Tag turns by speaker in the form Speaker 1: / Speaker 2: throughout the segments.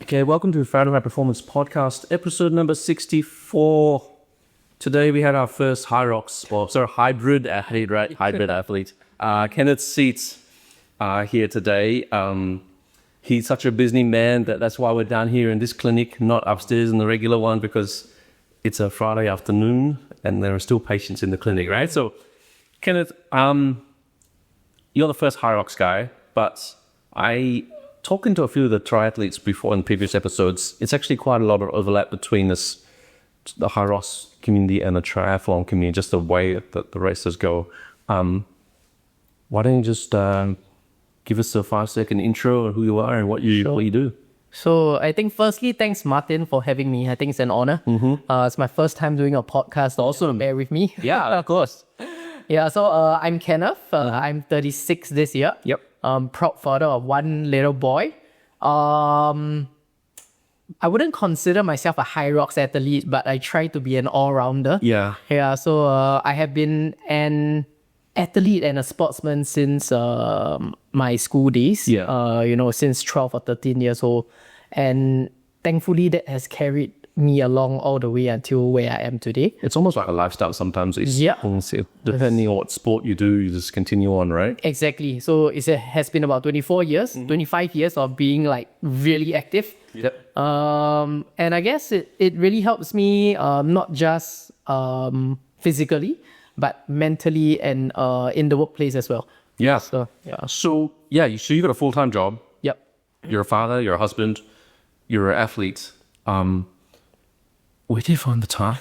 Speaker 1: Okay, welcome to Fahrenheit Performance Podcast, episode number 64. Today we had our first hybrid athlete, right? Hybrid athlete. Kenneth Seet here today. He's such a busy man that's why we're down here in this clinic, not upstairs in the regular one, because it's a Friday afternoon and there are still patients in the clinic, right? So, Kenneth, you're the first Hyrox guy, but talking to a few of the triathletes before in previous episodes, it's actually quite a lot of overlap between the Hyrox community and the triathlon community, just the way that the races go. Why don't you just give us a 5-second intro on who you are and what you do?
Speaker 2: So I think firstly, thanks Martin for having me. I think it's an honor. It's my first time doing a podcast.
Speaker 1: Awesome.
Speaker 2: Bear with me.
Speaker 1: Yeah, of course.
Speaker 2: Yeah, so I'm Kenneth. I'm 36 this year.
Speaker 1: Yep.
Speaker 2: Proud father of one little boy. I wouldn't consider myself a Hyrox athlete, but I try to be an all-rounder.
Speaker 1: Yeah.
Speaker 2: Yeah, so I have been an athlete and a sportsman since my school days.
Speaker 1: Yeah.
Speaker 2: Since 12 or 13 years old. And thankfully that has carried me along all the way until where I am today.
Speaker 1: It's almost like a lifestyle sometimes.
Speaker 2: Yeah.
Speaker 1: Depending on what sport you do, you just continue on, right?
Speaker 2: Exactly. So it has been about 24 years, 25 years of being like really active.
Speaker 1: Yep.
Speaker 2: And I guess it really helps me not just physically, but mentally and in the workplace as well.
Speaker 1: Yeah.
Speaker 2: So, yeah.
Speaker 1: So you got a full-time job.
Speaker 2: Yep.
Speaker 1: You're a father, you're a husband, you're an athlete. Where do you find the time?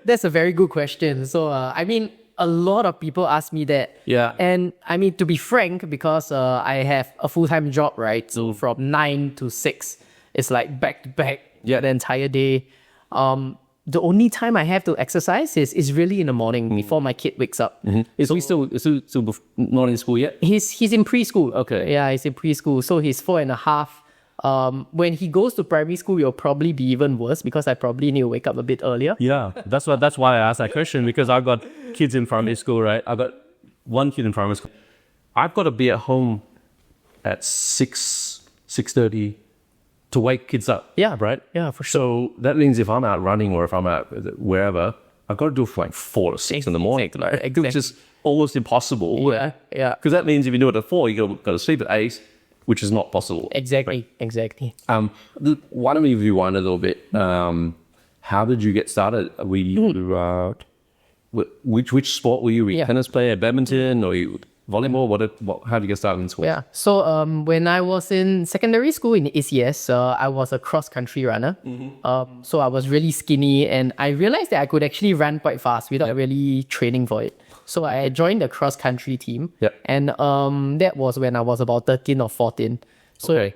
Speaker 2: That's a very good question. So, a lot of people ask me that.
Speaker 1: Yeah.
Speaker 2: And to be frank, because I have a full-time job, right? So from 9 to 6, it's like back to back the entire day. The only time I have to exercise is really in the morning before my kid wakes up.
Speaker 1: Is he still not in school yet?
Speaker 2: He's in preschool.
Speaker 1: Okay.
Speaker 2: Yeah, he's in preschool. So he's 4.5. When he goes to primary school, it'll probably be even worse because I probably need to wake up a bit earlier.
Speaker 1: Yeah, that's why I asked that question, because I've got kids in primary school, right? I've got one kid in primary school. I've got to be at home at 6:30 to wake kids up.
Speaker 2: Yeah,
Speaker 1: right.
Speaker 2: Yeah, for sure.
Speaker 1: So that means if I'm out running or if I'm out wherever, I've got to do it for like 4 to 6 in the morning,
Speaker 2: Exactly.
Speaker 1: which is almost impossible.
Speaker 2: Yeah.
Speaker 1: Because that means if you do it at 4, you got to sleep at 8. Which is not possible.
Speaker 2: Exactly.
Speaker 1: Why don't we rewind a little bit? How did you get started? Which sport were you? Were you a tennis player, badminton, or you volleyball? How did you get started in sport?
Speaker 2: Yeah. So when I was in secondary school in ACS, I was a cross-country runner. So I was really skinny and I realized that I could actually run quite fast without really training for it. So I joined the cross-country team.
Speaker 1: Yep.
Speaker 2: And that was when I was about 13 or 14. So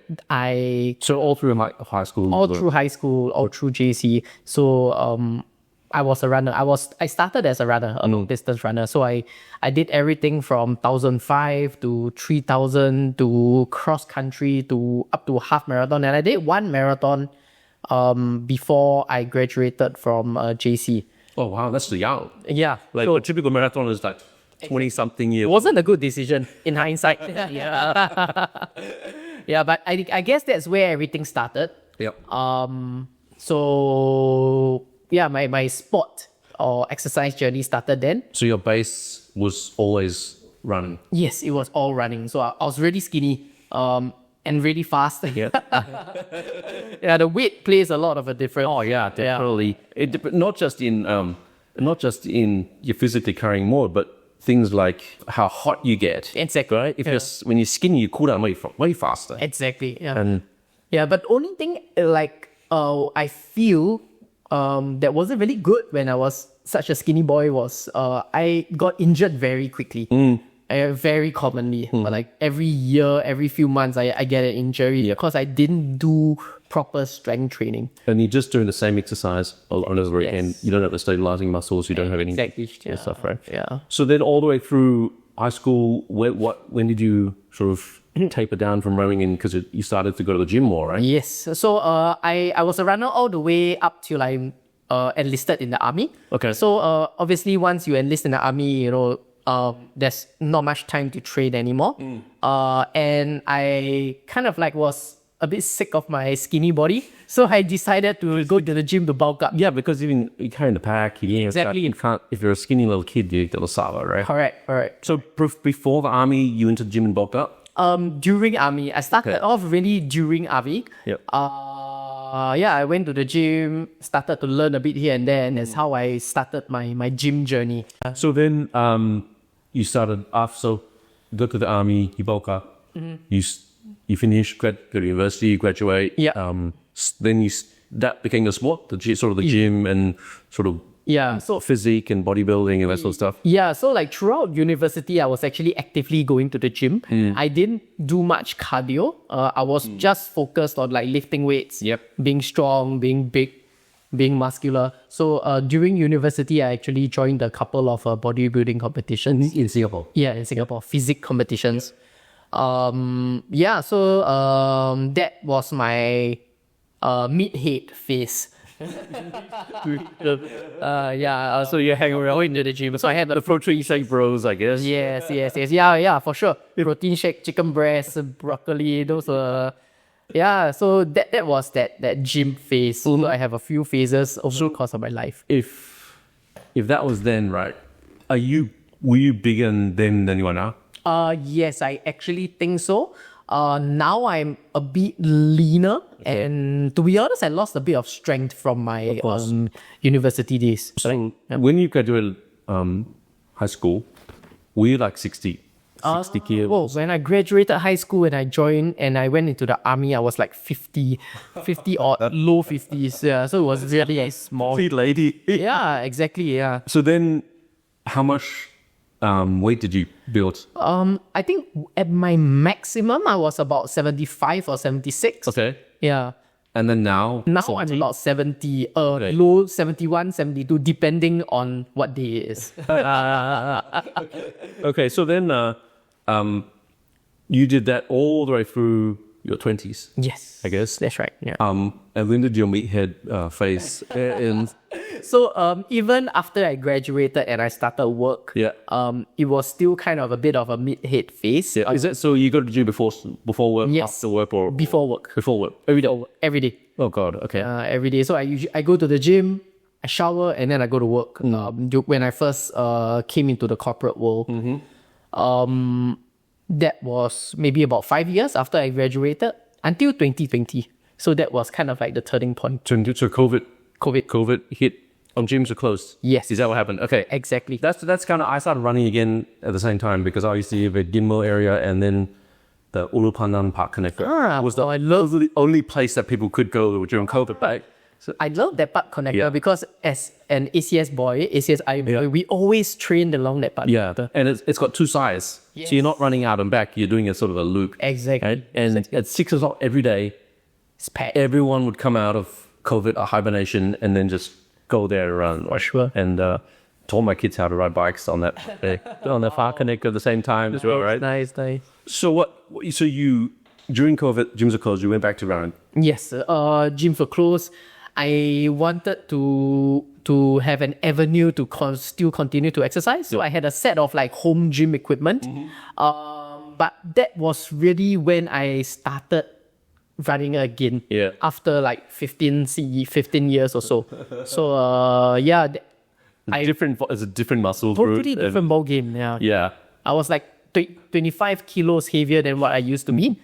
Speaker 1: So all through high school?
Speaker 2: All through high school, all through JC. So I was a runner. I started as a runner, a long distance runner. So I did everything from 1,005 to 3,000 to cross country to up to half marathon. And I did one marathon before I graduated from JC.
Speaker 1: Oh wow, that's young.
Speaker 2: Yeah.
Speaker 1: So a typical marathon is like 20-something years.
Speaker 2: It wasn't a good decision in hindsight. Yeah, but I guess that's where everything started.
Speaker 1: Yep.
Speaker 2: So yeah, my sport or exercise journey started then.
Speaker 1: So your base was always running?
Speaker 2: Yes, it was all running. So I was really skinny and really fast.
Speaker 1: Yeah.
Speaker 2: Yeah, the weight plays a lot of a difference.
Speaker 1: Oh yeah, definitely. Yeah. Not just in you physically carrying more, but things like how hot you get.
Speaker 2: Exactly.
Speaker 1: Right? When you're skinny, you cool down way faster.
Speaker 2: Exactly. Yeah.
Speaker 1: And
Speaker 2: but only thing I feel that wasn't really good when I was such a skinny boy was I got injured very quickly. Very commonly. Like every year, every few months, I get an injury because I didn't do proper strength training.
Speaker 1: And you're just doing the same exercise on and over again. You don't have the stabilizing muscles. You don't have any stuff, right?
Speaker 2: Yeah.
Speaker 1: So then all the way through high school, when did you sort of taper down from running in? Because you started to go to the gym more, right?
Speaker 2: Yes. So I was a runner all the way up till I enlisted in the army.
Speaker 1: Okay.
Speaker 2: So obviously once you enlist in the army, there's not much time to train anymore. And I kind of was a bit sick of my skinny body. So I decided to go to the gym to bulk up.
Speaker 1: Yeah, because even you carry the pack,
Speaker 2: Exactly.
Speaker 1: you can't, if you're a skinny little kid, you eat the sava, right?
Speaker 2: Correct.
Speaker 1: So before the army, you went to the gym and bulked up?
Speaker 2: During army, I started off really during army.
Speaker 1: Yep.
Speaker 2: I went to the gym, started to learn a bit here and there, and that's how I started my gym journey.
Speaker 1: So then you started off, so you go to the army, you bulk up, you finish, go to university, you graduate.
Speaker 2: Yeah.
Speaker 1: Then that became the sport, the gym and sort of
Speaker 2: So
Speaker 1: physique and bodybuilding and that sort of stuff.
Speaker 2: yeah, so like throughout university, I was actually actively going to the gym. I didn't do much cardio. I was just focused on like lifting weights, being strong, being big, being muscular. So during university, I actually joined a couple of bodybuilding competitions.
Speaker 1: In Singapore?
Speaker 2: Yeah, in Singapore, physique competitions. So that was my meathead phase.
Speaker 1: So you hang around
Speaker 2: Going to the gym. So I had
Speaker 1: the protein shake bros, I guess.
Speaker 2: Yes. Yeah, for sure. Protein shake, chicken breast, broccoli, those so that was that gym phase. So I have a few phases over the course of my life.
Speaker 1: If that was then, right, were you bigger then than you are now?
Speaker 2: Yes, I actually think so. Now I'm a bit leaner, and to be honest, I lost a bit of strength from my university days.
Speaker 1: So when you graduated high school, were you like 60 kilos?
Speaker 2: Well, when I graduated high school and I joined and I went into the army, I was like 50 odd, low 50s. Yeah, so it was really small.
Speaker 1: Sweet lady.
Speaker 2: Yeah, exactly. Yeah.
Speaker 1: So then, how much weight did you build?
Speaker 2: I think at my maximum, I was about 75 or 76.
Speaker 1: Okay.
Speaker 2: Yeah.
Speaker 1: And then now?
Speaker 2: Now I'm about 70, low 71, 72, depending on what day it is.
Speaker 1: Okay, so then you did that all the way through your 20s.
Speaker 2: Yes.
Speaker 1: I guess.
Speaker 2: That's right. Yeah.
Speaker 1: And when did your meathead phase end?
Speaker 2: So even after I graduated and I started work, it was still kind of a bit of a mid-head phase.
Speaker 1: Yeah. Is it so you go to the gym before work,
Speaker 2: Yes.
Speaker 1: after work, or
Speaker 2: Before work.
Speaker 1: Before work.
Speaker 2: Every day.
Speaker 1: Oh God. Okay.
Speaker 2: Every day. So I go to the gym, I shower, and then I go to work. When I first came into the corporate world, that was maybe about 5 years after I graduated until 2020. So that was kind of like the turning point.
Speaker 1: So COVID hit. Gyms were closed.
Speaker 2: Yes.
Speaker 1: Is that what happened? Okay.
Speaker 2: Exactly.
Speaker 1: That's kind of, I started running again at the same time because I used to live at Ginmo area, and then the Ulu Pandan Park Connector was the only place that people could go during COVID. Right? So,
Speaker 2: I love that park connector because as an ACS boy, ACSI boy, we always trained along that park.
Speaker 1: Yeah, and it's got two sides.
Speaker 2: Yes.
Speaker 1: So you're not running out and back, you're doing a sort of a loop.
Speaker 2: Exactly.
Speaker 1: Right? And at 6 o'clock every day,
Speaker 2: It's packed.
Speaker 1: everyone would come out of COVID or hibernation and then just go there and run.
Speaker 2: For sure.
Speaker 1: And taught my kids how to ride bikes on that on the park connector at the same time as well, right?
Speaker 2: Nice.
Speaker 1: So so you, during COVID, gyms are closed, you went back to running.
Speaker 2: Yes, gyms were closed. I wanted to have an avenue to still continue to exercise. So I had a set of like home gym equipment. But that was really when I started running again.
Speaker 1: Yeah.
Speaker 2: After like 15 years or so. So
Speaker 1: It's a different muscle group.
Speaker 2: totally different ball game. Yeah.
Speaker 1: Yeah.
Speaker 2: I was like 25 kilos heavier than what I used to be.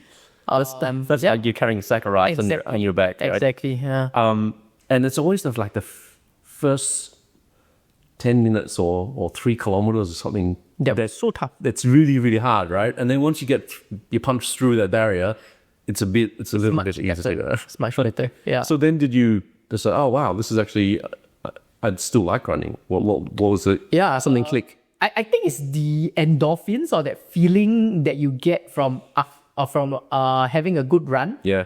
Speaker 2: I was
Speaker 1: That's like you're carrying a sack of rice on your back. Right?
Speaker 2: Exactly. Yeah.
Speaker 1: And it's always like the first 10 minutes or 3 kilometers or something.
Speaker 2: That's so tough.
Speaker 1: That's really, really hard, right? And then once you punch through that barrier, it's a little bit easier.
Speaker 2: It's much better. Yeah.
Speaker 1: So then did you decide, oh wow, this is actually, I'd still like running. What was it?
Speaker 2: Yeah.
Speaker 1: Something click.
Speaker 2: I think it's the endorphins or that feeling that you get from having a good run.
Speaker 1: Yeah.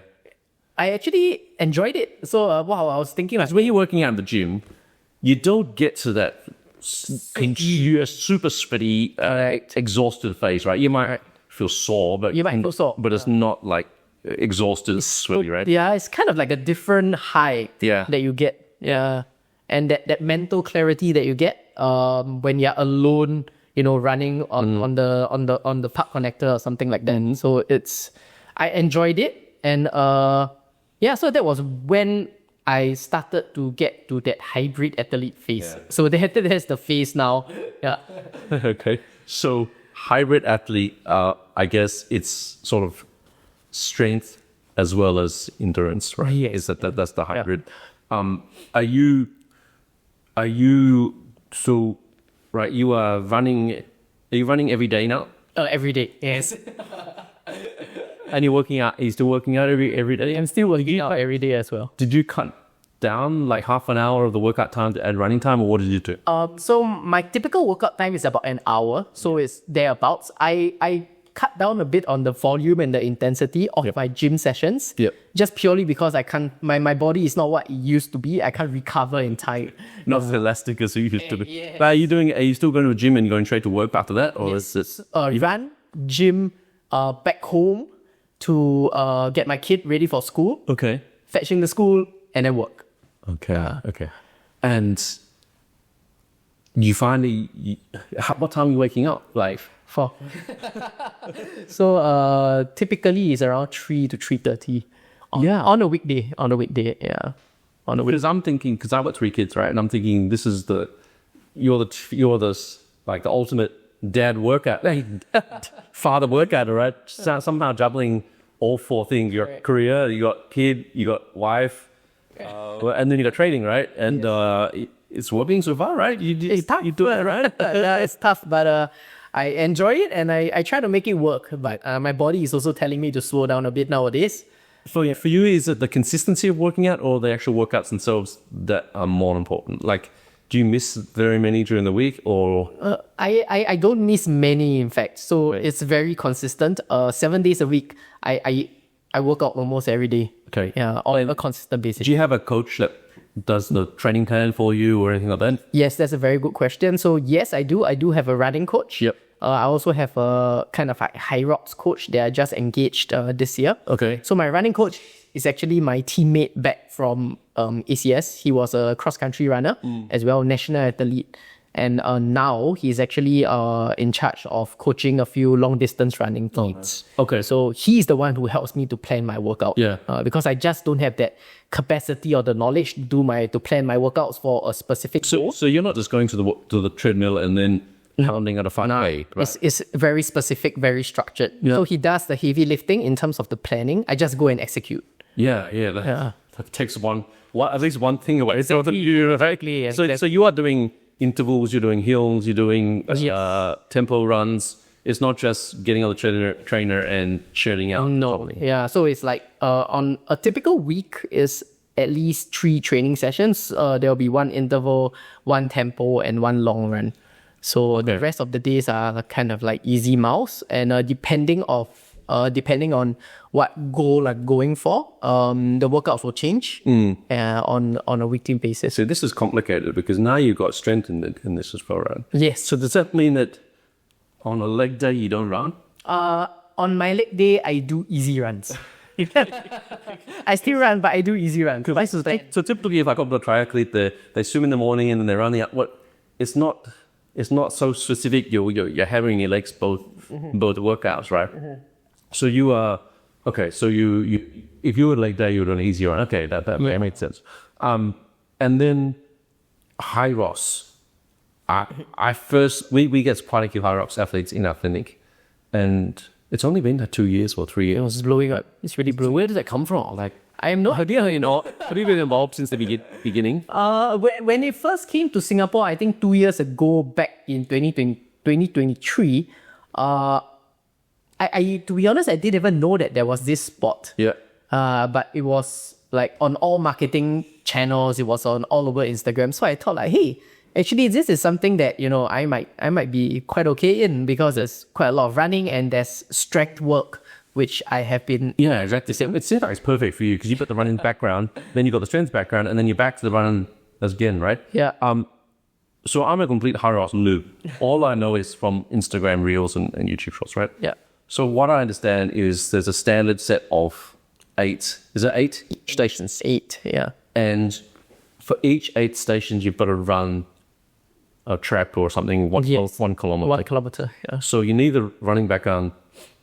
Speaker 2: I actually enjoyed it. So I was thinking like,
Speaker 1: When you're working out in the gym, you don't get to that super sweaty, exhausted phase, right? You might feel sore, but but it's not like exhausted, sweaty, right?
Speaker 2: Yeah, it's kind of like a different high
Speaker 1: Yeah.
Speaker 2: that you get. Yeah. And that mental clarity that you get when you're alone, running on the park connector or something like that. So I enjoyed it. And so that was when I started to get to that hybrid athlete phase.
Speaker 1: Yeah.
Speaker 2: So that's the phase now. Yeah.
Speaker 1: Okay. So hybrid athlete, I guess it's sort of strength as well as endurance, right?
Speaker 2: Yes.
Speaker 1: That's the hybrid. Are you so right? You are running every day now?
Speaker 2: Every day, yes.
Speaker 1: And you're working out. Are you still working out every day?
Speaker 2: I'm still working out every day as well.
Speaker 1: Did you cut down like half an hour of the workout time to add running time, or what did you do?
Speaker 2: So my typical workout time is about an hour, so it's thereabouts. I cut down a bit on the volume and the intensity of my gym sessions.
Speaker 1: Yep.
Speaker 2: Just purely because I can't. My body is not what it used to be. I can't recover in time.
Speaker 1: Not as elastic as you used to be.
Speaker 2: Yes.
Speaker 1: But are you still going to the gym and going straight to work after that, or is it?
Speaker 2: Run, gym, back home to get my kid ready for school,
Speaker 1: Okay.
Speaker 2: fetching the school, and then work.
Speaker 1: Okay. And you finally, what time are you waking up? Like,
Speaker 2: 4. So typically it's around 3 to 3:30. On a weekday. Yeah. On a weekday.
Speaker 1: because I'm thinking, because I've got 3 kids, right? And I'm thinking, you're the like the ultimate dad workout, father workout, right? Somehow juggling all 4 things: your career, you got kid, you got wife, and then you got training, right? And it's working so far, right? You do it, right?
Speaker 2: It's tough, but I enjoy it and I try to make it work. But my body is also telling me to slow down a bit nowadays.
Speaker 1: For you, is it the consistency of working out or the actual workouts themselves that are more important? Like, do you miss very many during the week, or?
Speaker 2: I don't miss many, in fact. So it's very consistent. 7 days a week, I work out almost every day.
Speaker 1: Okay.
Speaker 2: Yeah, on a consistent basis.
Speaker 1: Do you have a coach that does the training plan for you or anything like that?
Speaker 2: Yes, that's a very good question. So yes, I do. I do have a running coach.
Speaker 1: Yep.
Speaker 2: I also have a kind of a Hyrox coach that I just engaged this year.
Speaker 1: Okay.
Speaker 2: So my running coach is actually my teammate back from ACS. He was a cross-country runner as well, national athlete. And now he's actually in charge of coaching a few long-distance running teams.
Speaker 1: Okay.
Speaker 2: So he's the one who helps me to plan my workout.
Speaker 1: Yeah.
Speaker 2: Because I just don't have that capacity or the knowledge to plan my workouts for a specific goal.
Speaker 1: So you're not just going to the treadmill and then pounding at a 5K, right?
Speaker 2: It's very specific, very structured. Yeah. So he does the heavy lifting in terms of the planning. I just go and execute.
Speaker 1: Yeah. That takes at least one thing away. So
Speaker 2: Exactly.
Speaker 1: So you are doing intervals, you're doing hills, you're doing tempo runs. It's not just getting on the trainer and churning out.
Speaker 2: No.
Speaker 1: Totally.
Speaker 2: Yeah. So it's like on a typical week is at least 3 training sessions. There'll be 1 interval, 1 tempo, and 1 long run. So the rest of the days are kind of like easy miles, and depending on what goal I'm going for, the workouts will change on a weekly basis.
Speaker 1: So this is complicated because now you've got strength in this as well, right?
Speaker 2: Yes.
Speaker 1: So does that mean that on a leg day you don't run?
Speaker 2: On my leg day, I do easy runs. I still run, but I do easy runs.
Speaker 1: So typically, if I got the triathlete, they swim in the morning and then they're running out. It's not so specific. You're having your legs both workouts, right? Mm-hmm. So you are okay. So you if you were leg day, you would do an easy run. Okay, that makes sense. And then Hyrox. We get quite a few Hyrox athletes in our clinic, and it's only been 2 years or 3 years.
Speaker 2: It's blowing up. It's really blowing.
Speaker 1: So where does that come from? Like,
Speaker 2: I am not.
Speaker 1: Have you been involved since the beginning?
Speaker 2: When it first came to Singapore, I think 2 years ago, back in 2023, I to be honest, I didn't even know that there was this sport.
Speaker 1: Yeah.
Speaker 2: But it was like on all marketing channels. It was on all over Instagram. So I thought like, hey, actually this is something that, I might be quite okay in, because there's quite a lot of running and there's strength work, which I have been.
Speaker 1: Yeah, exactly. It's perfect for you because you've got the running background, then you've got the strength background, and then you're back to the running again, right?
Speaker 2: Yeah.
Speaker 1: So I'm a complete Hyrox noob. All I know is from Instagram Reels and YouTube Shorts, right?
Speaker 2: Yeah.
Speaker 1: So what I understand is there's a standard set of 8. Is it 8 stations?
Speaker 2: 8, yeah.
Speaker 1: And for each 8 stations, you've got to run a track or something, 1 kilometer.
Speaker 2: 1 kilometer, yeah.
Speaker 1: So you need the running background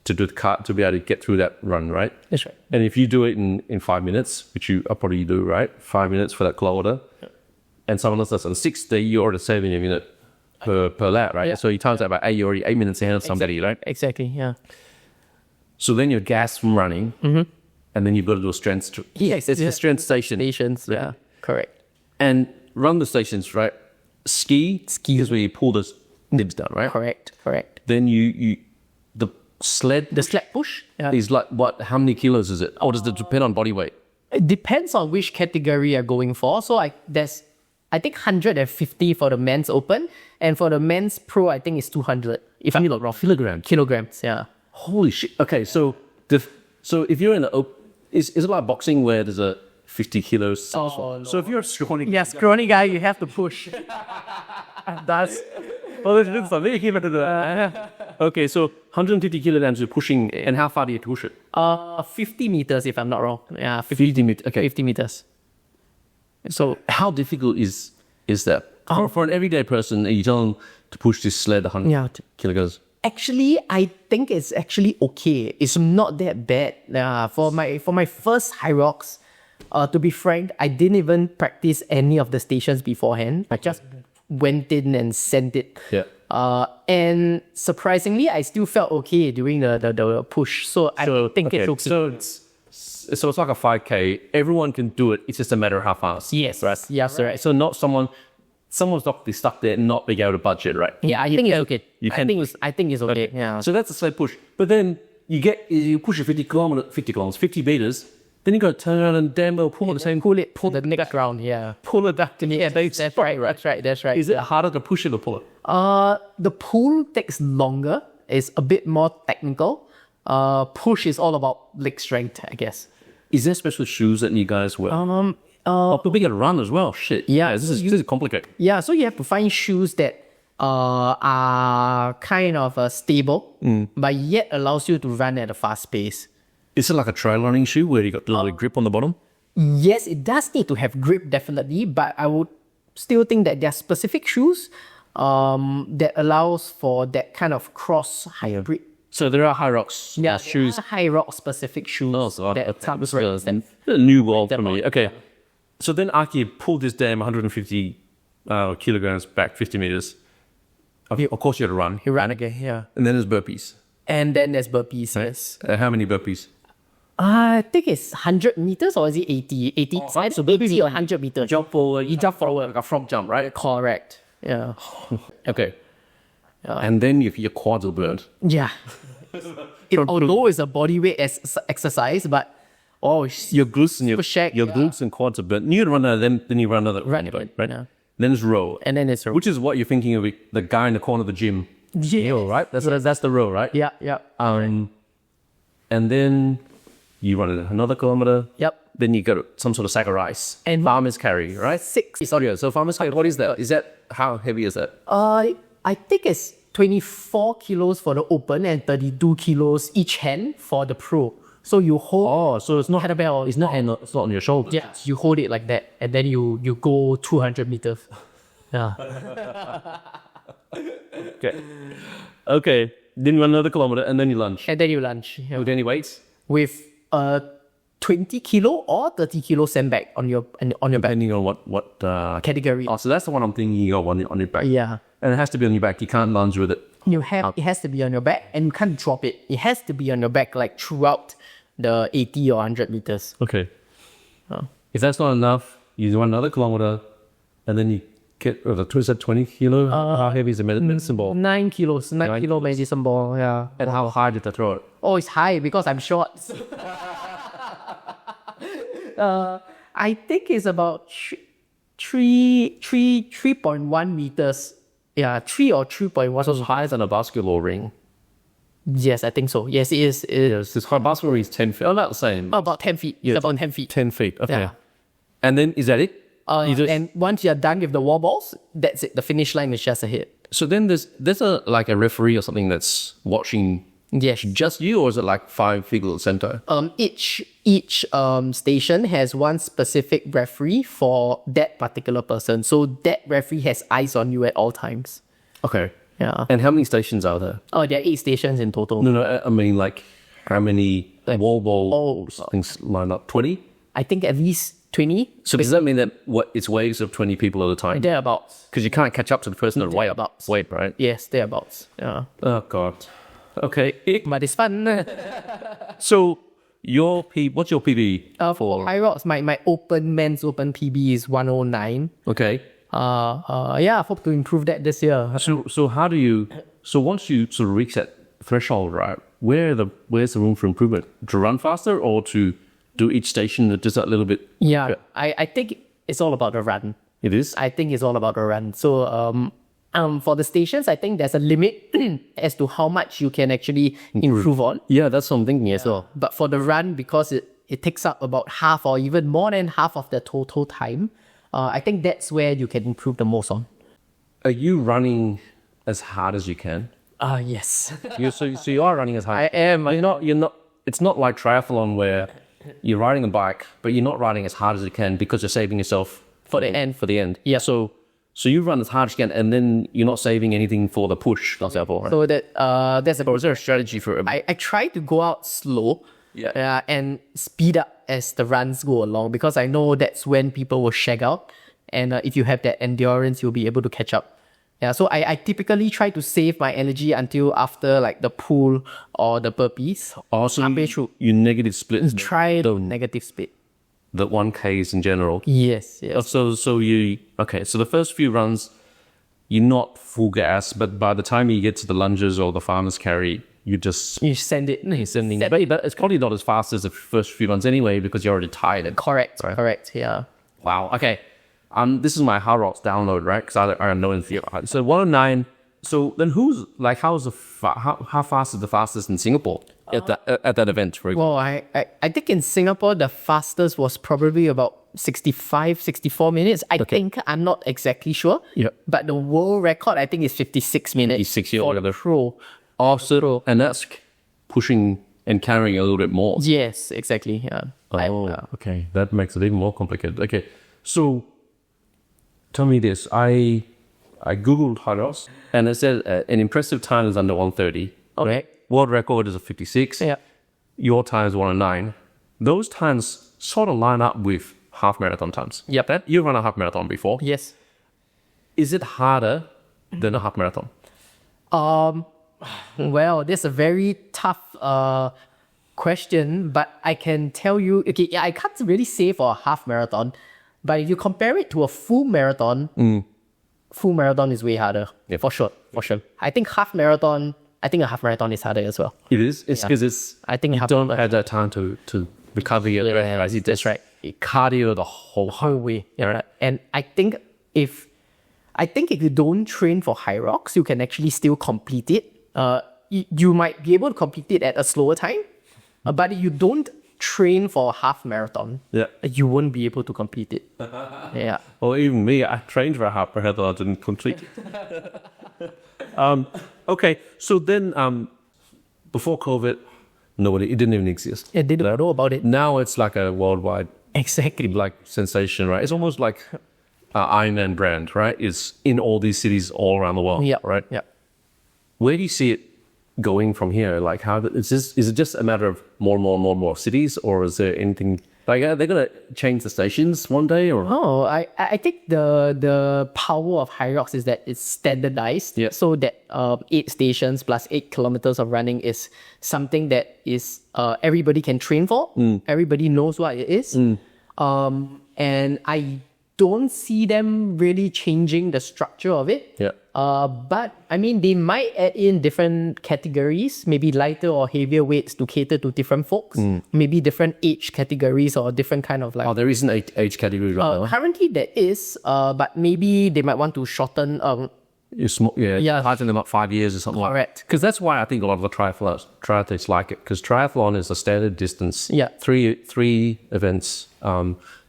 Speaker 1: to do the cut, to be able to get through that run, right?
Speaker 2: That's right.
Speaker 1: And if you do it in 5 minutes, which you probably do, right? 5 minutes for that kilometer, and someone else does on 60, you're already saving a minute per lap, right?
Speaker 2: Yeah.
Speaker 1: So you times that by 8, you're already 8 minutes ahead of somebody, right?
Speaker 2: Exactly, yeah.
Speaker 1: So then you're gassed from running, and then you've got to do a strength.
Speaker 2: Yes,
Speaker 1: it's a strength station.
Speaker 2: Stations, yeah, correct.
Speaker 1: And run the stations, right? Ski is where you pull the nibs down, right?
Speaker 2: Correct.
Speaker 1: Then you the sled
Speaker 2: push, yeah.
Speaker 1: is like what? How many kilos is it? Or does it depend on body weight?
Speaker 2: It depends on which category you're going for. So there's I think 150 for the men's open, and for the men's pro, I think it's 200. If I'm not wrong, kilograms, yeah.
Speaker 1: Holy shit! Okay, so if you're in the is it like boxing where there's a 50 kilos?
Speaker 2: Oh, no.
Speaker 1: So if you're a scrawny,
Speaker 2: Scrawny guy, you have to push. That's
Speaker 1: okay, so 150 kilograms you're pushing, and how far do you push it?
Speaker 2: 50 meters if I'm not wrong. Yeah,
Speaker 1: 50 meters. Okay,
Speaker 2: 50 meters.
Speaker 1: so how difficult is that for an everyday person? You tell them to push this sled 100 kilograms.
Speaker 2: Actually, I think it's actually okay. It's not that bad. For my first Hyrox, to be frank, I didn't even practice any of the stations beforehand. I just went in and sent it.
Speaker 1: Yeah.
Speaker 2: And surprisingly, I still felt okay during the push. So I think it's okay.
Speaker 1: So it's like a 5K. Everyone can do it. It's just a matter of how fast.
Speaker 2: Yes.
Speaker 1: Right.
Speaker 2: Yes. Right.
Speaker 1: So not someone's not be stuck there and not being able to budget, right?
Speaker 2: Yeah, I think it's okay.
Speaker 1: You can
Speaker 2: I think it's okay. Yeah.
Speaker 1: So that's a sled push. But then you push it 50 meters. Then you got to turn around and damn well pull
Speaker 2: the next round. Yeah.
Speaker 1: pull it back to the end.
Speaker 2: That's right. That's right.
Speaker 1: Is it harder to push it or pull it?
Speaker 2: The pull takes longer. It's a bit more technical. Push is all about leg strength, I guess.
Speaker 1: Is there special shoes that you guys wear? But we got to run as well. Shit.
Speaker 2: Yeah.
Speaker 1: This is complicated.
Speaker 2: Yeah, so you have to find shoes that are kind of stable, but yet allows you to run at a fast pace.
Speaker 1: Is it like a trail running shoe where you got a little grip on the bottom?
Speaker 2: Yes, it does need to have grip, definitely, but I would still think that there are specific shoes that allows for that kind of cross hybrid.
Speaker 1: So there are Hyrox shoes.
Speaker 2: Hyrox specific shoes that comes
Speaker 1: a new world for me. Okay. So then Aki pulled this damn 150 kilograms back 50 meters. Of course you had to run.
Speaker 2: He ran again, yeah.
Speaker 1: And then there's burpees.
Speaker 2: And then there's burpees,
Speaker 1: Right.
Speaker 2: yes.
Speaker 1: How many burpees?
Speaker 2: I think it's 100 meters or is it 80? 80,
Speaker 1: so burpees
Speaker 2: 80 or 100 meters.
Speaker 1: Jump forward. You jump forward like a frog jump, right?
Speaker 2: Correct. Yeah.
Speaker 1: Okay. And then your quads will burn.
Speaker 2: Yeah. Although it's a body weight exercise, but
Speaker 1: Your glutes and your glutes and quads are burnt. You run out of them, then you run another right?
Speaker 2: Yeah.
Speaker 1: Then it's row.
Speaker 2: And then it's
Speaker 1: Which is what you're thinking of the guy in the corner of the gym.
Speaker 2: yeah.
Speaker 1: Row, right? That's the row, right?
Speaker 2: Yeah.
Speaker 1: And then you run another kilometer.
Speaker 2: Yep.
Speaker 1: Then you got some sort of sack of rice.
Speaker 2: And
Speaker 1: farmer's carry, right?
Speaker 2: 6.
Speaker 1: Sorry, so farmer's carry, what is that? Is that, how heavy is that?
Speaker 2: I think it's 24 kilos for the open and 32 kilos each hand for the pro. So you hold.
Speaker 1: So it's not
Speaker 2: kettlebell.
Speaker 1: It's not on your shoulder.
Speaker 2: Yeah, you hold it like that, and then you go 200 meters. Yeah.
Speaker 1: Okay. Then you run another kilometer and then you lunge.
Speaker 2: And then you lunge. Yeah.
Speaker 1: With any weights?
Speaker 2: With 20 kilo or 30 kilo sandbag on your back
Speaker 1: Depending on what
Speaker 2: category.
Speaker 1: so that's the one I'm thinking you got on your back.
Speaker 2: Yeah.
Speaker 1: And it has to be on your back. You can't lunge with it.
Speaker 2: It has to be on your back, and you can't drop it. It has to be on your back like throughout the 80 or 100 meters.
Speaker 1: Okay. If that's not enough, you run another kilometer and then you get, is that 20 kilo? How heavy is the medicine ball?
Speaker 2: 9 kilos. 9 kilo medicine ball, yeah.
Speaker 1: And how high did I throw it?
Speaker 2: Oh, it's high because I'm short. I think it's about 3.1 meters. Yeah, 3 or 3.1.
Speaker 1: So it's higher than a basketball ring.
Speaker 2: Yes, I think so. Yes, it is.
Speaker 1: This basketball ring is 10 feet. Oh, not the same.
Speaker 2: About 10 feet.
Speaker 1: Yeah.
Speaker 2: About 10 feet.
Speaker 1: 10 feet, okay.
Speaker 2: Yeah.
Speaker 1: And then, is that it?
Speaker 2: And once you're done with the wall balls, that's it. The finish line is just a hit.
Speaker 1: So then there's a referee or something that's watching
Speaker 2: Yes.
Speaker 1: just you, or is it like 5 people at the same time?
Speaker 2: Each station has one specific referee for that particular person. So that referee has eyes on you at all times.
Speaker 1: Okay.
Speaker 2: Yeah.
Speaker 1: And how many stations are there?
Speaker 2: Oh, there are 8 stations in total.
Speaker 1: No, I mean like how many wall things lined up? 20?
Speaker 2: I think at least 20.
Speaker 1: So does that mean that it's waves of 20 people at a time?
Speaker 2: Thereabouts.
Speaker 1: Because you can't catch up to the person at way up.
Speaker 2: Thereabouts.
Speaker 1: Wait, right?
Speaker 2: Yes, thereabouts. Yeah.
Speaker 1: Oh God. Okay.
Speaker 2: But it's fun.
Speaker 1: So what's your PB
Speaker 2: For Hyrox, my men's open PB is 109.
Speaker 1: Okay.
Speaker 2: Yeah, I hope to improve that this year.
Speaker 1: So how do you? So once you sort of reach that threshold, right? Where's the room for improvement? To run faster or to do each station just a little bit?
Speaker 2: Yeah, I think it's all about the run.
Speaker 1: It is.
Speaker 2: I think it's all about the run. So for the stations, I think there's a limit as to how much you can actually improve on.
Speaker 1: Yeah, that's what I'm thinking as well.
Speaker 2: But for the run, because it takes up about half or even more than half of the total time, I think that's where you can improve the most on.
Speaker 1: Are you running as hard as you can?
Speaker 2: Yes.
Speaker 1: So you are running as hard.
Speaker 2: I am.
Speaker 1: You're not. It's not like triathlon where you're riding a bike, but you're not riding as hard as you can because you're saving yourself
Speaker 2: For the end.
Speaker 1: For the end.
Speaker 2: Yeah.
Speaker 1: So you run as hard as you can, and then you're not saving anything for the push, for example. Right?
Speaker 2: So that there's a.
Speaker 1: Or is there a strategy for it?
Speaker 2: I try to go out slow.
Speaker 1: Yeah.
Speaker 2: And speed up as the runs go along because I know that's when people will shag out, and if you have that endurance, you'll be able to catch up. Yeah, so I typically try to save my energy until after like the pull or the burpees.
Speaker 1: Also, you negative split.
Speaker 2: Try the negative split.
Speaker 1: The 1Ks in general.
Speaker 2: Yes.
Speaker 1: So the first few runs, you're not full gas, but by the time you get to the lunges or the farmer's carry, you
Speaker 2: send it.
Speaker 1: But it's probably not as fast as the first few runs anyway because you're already tired.
Speaker 2: Correct. Yeah.
Speaker 1: Wow. Okay. This is my Hyrox download, right? Because I know in theory. So 109. So then how fast is the fastest in Singapore at that event? For
Speaker 2: Well, I think in Singapore the fastest was probably about 65, 64 minutes. I think I'm not exactly sure.
Speaker 1: Yeah.
Speaker 2: But the world record I think is 56 minutes.
Speaker 1: 56 years
Speaker 2: for the pro.
Speaker 1: Also, and that's pushing and carrying a little bit more.
Speaker 2: Yes, exactly. Yeah.
Speaker 1: Okay. That makes it even more complicated. Okay. So tell me this. I Googled Hyrox and it said an impressive time is under 130.
Speaker 2: Okay.
Speaker 1: World record is a 56.
Speaker 2: Yeah.
Speaker 1: Your time is 109. Those times sort of line up with half marathon times.
Speaker 2: Yep.
Speaker 1: You run a half marathon before.
Speaker 2: Yes.
Speaker 1: Is it harder than a half marathon?
Speaker 2: Well, this is a very tough question, but I can tell you, I can't really say for a half marathon, but if you compare it to a full marathon is way harder.
Speaker 1: Yeah.
Speaker 2: For sure. I think a half marathon is harder as well.
Speaker 1: It is. It's because
Speaker 2: I think
Speaker 1: you don't have that time to recover your
Speaker 2: That's right.
Speaker 1: Cardio the whole
Speaker 2: way. Yeah. Right. And I think if you don't train for Hyrox, you can actually still complete it. You might be able to complete it at a slower time, but if you don't train for a half marathon, you won't be able to complete it. Yeah.
Speaker 1: Well, even me, I trained for a half marathon, I didn't complete it. Okay, so then before COVID, it didn't even exist.
Speaker 2: They didn't know about it.
Speaker 1: Now it's like a worldwide sensation, right? It's almost like Ironman brand, right? It's in all these cities all around the world, right?
Speaker 2: Yeah.
Speaker 1: Where do you see it going from here? Like, is it just a matter of more cities, or is there anything like are they gonna change the stations one day? Or
Speaker 2: I think the power of Hyrox is that it's standardized, so that 8 stations plus 8 kilometers of running is something that is everybody can train for. Everybody knows what it is, and I don't see them really changing the structure of it. But I mean, they might add in different categories, maybe lighter or heavier weights to cater to different folks. Maybe different age categories or different kind of like.
Speaker 1: There is an age category right now.
Speaker 2: Currently there is, but maybe they might want to shorten.
Speaker 1: Tighten them up 5 years or something like that.
Speaker 2: Correct.
Speaker 1: Because that's why I think a lot of the triathletes like it. Because triathlon is a standard distance. Three events.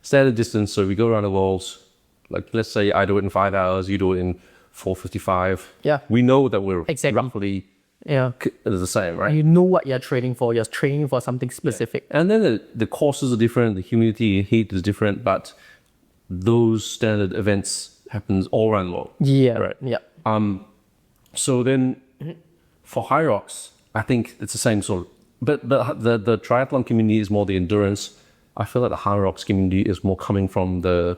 Speaker 1: Standard distance. So we go around the world. Like let's say I do it in 5 hours. You do it in 4:55.
Speaker 2: Yeah.
Speaker 1: We know that we're
Speaker 2: exactly
Speaker 1: roughly the same, right?
Speaker 2: You know what you're training for. You're training for something specific.
Speaker 1: And then the courses are different. The humidity and heat is different. But those standard events happens all around the world.
Speaker 2: Yeah.
Speaker 1: Right.
Speaker 2: Yeah.
Speaker 1: So then, for Hyrox, I think it's the same sort. But the triathlon community is more the endurance. I feel like the Hyrox community is more coming from the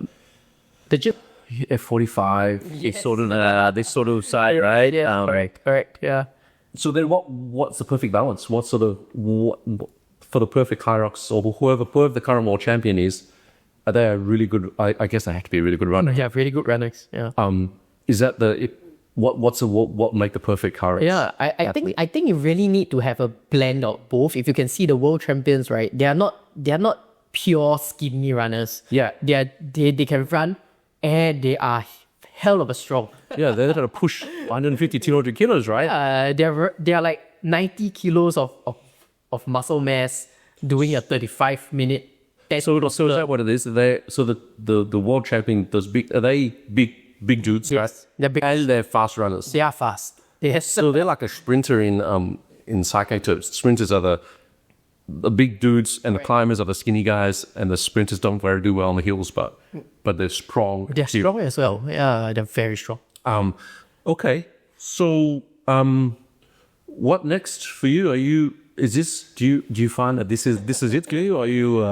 Speaker 2: gym.
Speaker 1: F45, this sort of side, right?
Speaker 2: Yeah, correct. Yeah.
Speaker 1: So then, what's the perfect balance? What sort of for the perfect Hyrox or whoever the current world champion is? Are they a really good? I guess they have to be a really good runner.
Speaker 2: Yeah, really good runners. Yeah.
Speaker 1: Is that what make the perfect Hyrox?
Speaker 2: Yeah, I think you really need to have a blend of both. If you can see the world champions, right? They are not pure skinny runners.
Speaker 1: Yeah.
Speaker 2: They can run, and they are hell of a strong.
Speaker 1: Yeah, they're gonna push 150, 200 kilos, right?
Speaker 2: They are like 90 kilos of muscle mass doing a 35-minute.
Speaker 1: So is that what it is? The world champion, are they big dudes?
Speaker 2: Yes,
Speaker 1: right?
Speaker 2: they're big.
Speaker 1: And they're fast runners.
Speaker 2: They are fast. Yes.
Speaker 1: So they're like a sprinter in cycling terms. Sprinters are the big dudes, and the climbers are the skinny guys, and the sprinters don't do well on the hills, but they're strong.
Speaker 2: They're strong as well. Yeah, they're very strong.
Speaker 1: Okay. So what next for you? Do you find that this is it for you? Or are you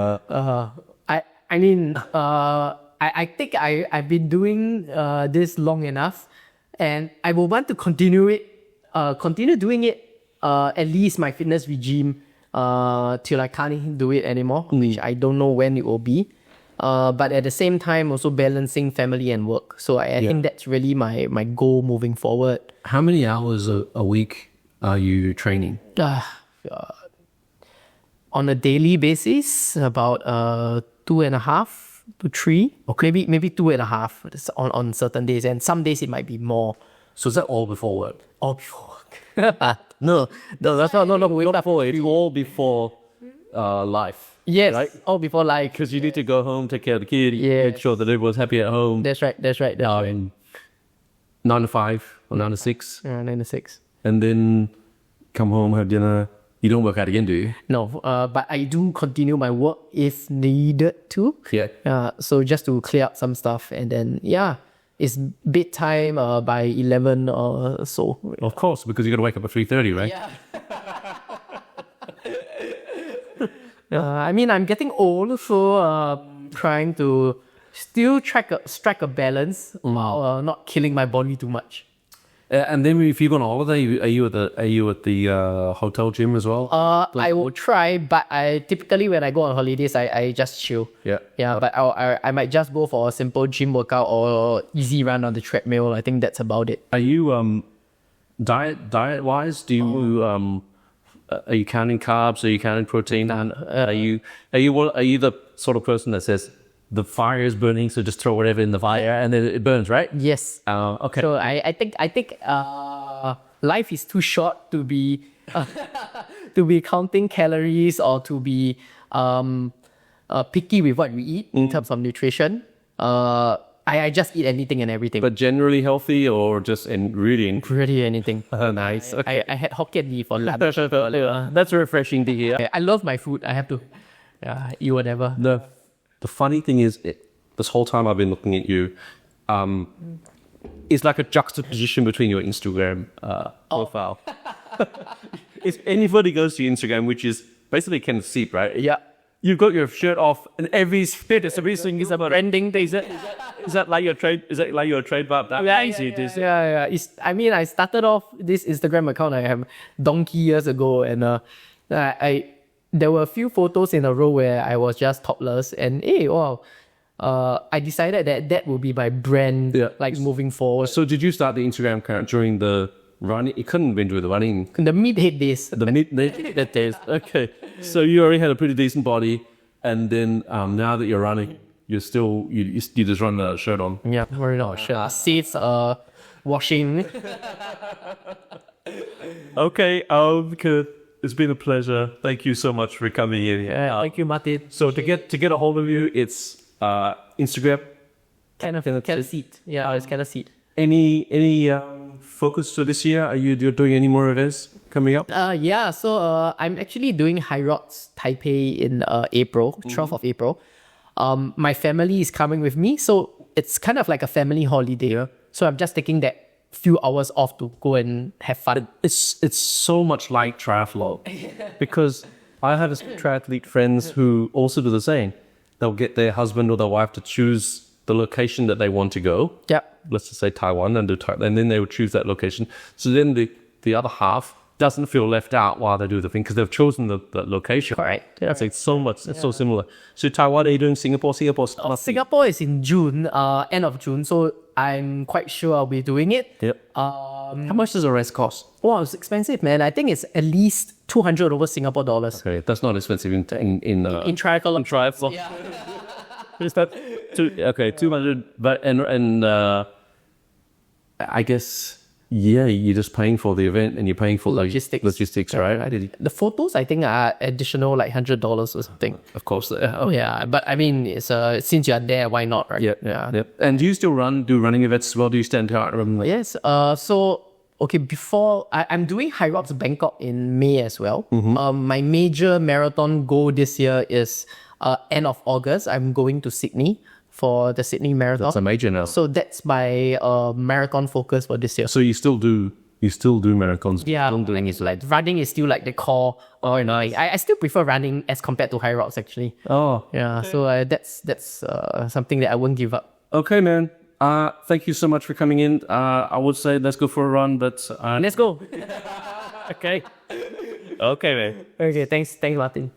Speaker 2: I think I've been doing this long enough, and I will want to continue doing it at least my fitness regime till I can't do it anymore, which I don't know when it will be. But at the same time, also balancing family and work. So I think that's really my goal moving forward.
Speaker 1: How many hours a week are you training?
Speaker 2: On a daily basis, about 2.5 to 3. Okay. Maybe 2.5 on certain days, and some days it might be more.
Speaker 1: So is that all before work?
Speaker 2: All before work. No, that's not. No,
Speaker 1: not before. It's all before life.
Speaker 2: Yes,
Speaker 1: right?
Speaker 2: all before life.
Speaker 1: Because you need to go home, take care of the kid,
Speaker 2: yes.
Speaker 1: Make sure that everyone's happy at home.
Speaker 2: That's right.
Speaker 1: 9 to 5 or 9 to 6.
Speaker 2: 9 to 6.
Speaker 1: And then come home, have dinner. You don't work out again, do you?
Speaker 2: No, but I do continue my work if needed to.
Speaker 1: Yeah.
Speaker 2: So just to clear up some stuff, and then it's bedtime by 11 or so.
Speaker 1: Of course, because you got to wake up at 3:30, right?
Speaker 2: Yeah. I'm getting old, so trying to still strike a balance while not killing my body too much.
Speaker 1: And then if you go on holiday, are you at the hotel gym as well?
Speaker 2: I will try, but I typically when I go on holidays, I just chill.
Speaker 1: Yeah.
Speaker 2: But I might just go for a simple gym workout or easy run on the treadmill. I think that's about it.
Speaker 1: Are you diet wise? Do you are you counting carbs? Are you counting protein? And are you the sort of person that says the fire is burning, so just throw whatever in the fire and then it burns, right?
Speaker 2: Yes.
Speaker 1: Okay.
Speaker 2: So I think life is too short to be counting calories or to be picky with what we eat in terms of nutrition. I just eat anything and everything.
Speaker 1: But generally healthy or just really
Speaker 2: anything.
Speaker 1: Nice. Okay.
Speaker 2: I had Hokkien Mee for lunch.
Speaker 1: That's refreshing to hear.
Speaker 2: I love my food. I have to eat whatever.
Speaker 1: The funny thing is, this whole time I've been looking at you, it's like a juxtaposition between your Instagram profile. If anybody goes to your Instagram, which is basically Kenneth Seet, right?
Speaker 2: Yeah.
Speaker 1: You've got your shirt off, and every
Speaker 2: everything is about branding.
Speaker 1: Is that like your trade? Is that like your trademark?
Speaker 2: Yeah. I started off this Instagram account I have donkey years ago, and there were a few photos in a row where I was just topless, and I decided that would be my brand, moving forward.
Speaker 1: So did you start the Instagram account during the running? It couldn't have been during the running.
Speaker 2: The mid-head days.
Speaker 1: The mid-head days. Okay. So you already had a pretty decent body, and then now that you're running, you just run a shirt on.
Speaker 2: Yeah, wearing a shirt. Seats washing.
Speaker 1: Okay. Good. It's been a pleasure. Thank you so much for coming in.
Speaker 2: Yeah, thank you, Martin.
Speaker 1: So to get a hold of you, it's Instagram.
Speaker 2: Kenneth Seet. Yeah, it's Kenneth Seet.
Speaker 1: Any focus for this year? You're doing any more events coming up?
Speaker 2: So I'm actually doing Hyrox Taipei in April, 12th of April. My family is coming with me, so it's kind of like a family holiday. So I'm just taking that few hours off to go and have fun.
Speaker 1: It's so much like triathlon because I have triathlete friends who also do the same. They'll get their husband or their wife to choose the location that they want to go.
Speaker 2: Yeah.
Speaker 1: Let's just say Taiwan and then they would choose that location. So then the other half doesn't feel left out while they do the thing because they've chosen the location.
Speaker 2: Correct.
Speaker 1: That's like so much. It's so similar. So Taiwan, are you doing Singapore?
Speaker 2: Singapore is in June, end of June. So I'm quite sure I'll be doing it.
Speaker 1: Yep. How much does a race cost?
Speaker 2: Wow, it's expensive, man. I think it's at least 200 over Singapore dollars.
Speaker 1: Okay, that's not expensive in
Speaker 2: triathlon.
Speaker 1: triathlon.
Speaker 2: Yeah.
Speaker 1: Is that 200? But and I guess you're just paying for the event and you're paying for logistics, right? I did.
Speaker 2: The photos I think are additional like $100 or something.
Speaker 1: Of course.
Speaker 2: Oh yeah, but I mean, it's since you're there, why not, right?
Speaker 1: Yep. And do you still do running events as well? Do you stand out?
Speaker 2: Yes. So okay, before I'm doing Hyrox Bangkok in May as well. My major marathon goal this year is end of August. I'm going to Sydney for the Sydney Marathon.
Speaker 1: That's a major now.
Speaker 2: So that's my marathon focus for this year.
Speaker 1: So you still do marathons?
Speaker 2: Yeah, running is still like the core.
Speaker 1: Oh, nice.
Speaker 2: I still prefer running as compared to Hyrox actually.
Speaker 1: Oh,
Speaker 2: yeah. So that's something that I won't give up.
Speaker 1: Okay, man. Thank you so much for coming in. I would say let's go for a run, but
Speaker 2: let's go.
Speaker 1: okay. Okay, man.
Speaker 2: Okay, thanks, Martin.